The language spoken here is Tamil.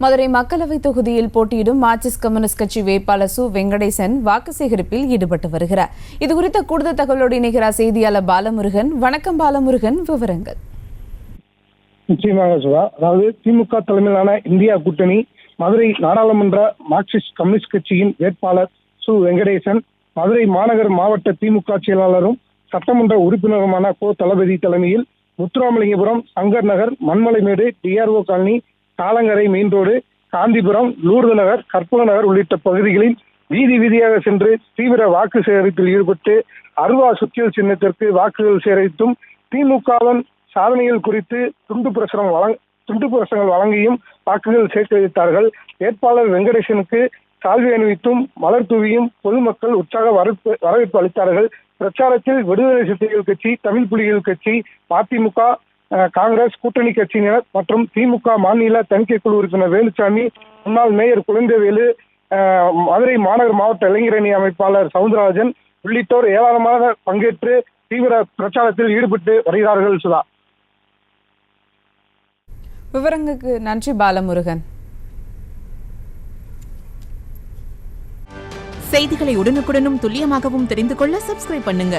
மதுரை மக்களவை தொகுதியில் போட்டியிடும் மார்க்சிஸ்ட் கம்யூனிஸ்ட் கட்சி வேட்பாளர் சு வெங்கடேசன் வாக்கு சேகரிப்பில் ஈடுபட்டு வருகிறார். இதுகுறித்த கூடுதல் தகவலோடு இணைகிறார் செய்தியாளர் பாலமுருகன். வணக்கம் பாலமுருகன், விவரங்கள். நிச்சயமாக சுதா. அதாவது திமுக தலைமையிலான இந்தியா கூட்டணி மதுரை நாடாளுமன்ற மார்க்சிஸ்ட் கம்யூனிஸ்ட் கட்சியின் வேட்பாளர் சு வெங்கடேசன், மதுரை மாநகர் மாவட்ட திமுக செயலாளரும் சட்டமன்ற உறுப்பினருமான கோ தளபதி தலைமையில் Muthuramalingapuram, Shankar Nagar, Manmalaimedu, DRO colony, Kalangarai main road, Gandhipuram, Lourdu Nagar, Karpaga Nagar உள்ளிட்ட பகுதிகளில் வீதி வீதியாக சென்று தீவிர வாக்கு சேகரிப்பில் ஈடுபட்டு அருவா சுத்தியல் சின்னத்திற்கு வாக்குகள் சேகரித்தும் திமுகவின் சாதனைகள் குறித்து துண்டு பிரசுரங்கள் வழங்கியும் வாக்குகள் சேகரித்தார்கள். வேட்பாளர் வெங்கடேசனுக்கு சால்வை அணிவித்தும் மலர் தூவியும் பொதுமக்கள் உற்சாக வரவேற்பு அளித்தார்கள். பிரச்சாரத்தில் விடுதலை சிறுத்தைகள் கட்சி, தமிழ் புலிகள் கட்சி, மதிமுக, காங்கிரஸ் கூட்டணி கட்சியினர் மற்றும் திமுக மாநில தணிக்கை குழு உறுப்பினர் வேலுச்சாமி, முன்னாள் மேயர் குழந்தைவேலு, மதுரை மாநகர் மாவட்ட இளைஞரணி அமைப்பாளர் சவுந்தரராஜன் உள்ளிட்டோர் ஏராளமாக பங்கேற்று தீவிர பிரச்சாரத்தில் ஈடுபட்டு வருகிறார்கள். சுதா, விவரங்களுக்கு நன்றி பாலமுருகன். செய்திகளை உடனுக்குடனும் துல்லியமாகவும் தெரிந்து கொள்ள சப்ஸ்கிரைப் பண்ணுங்க.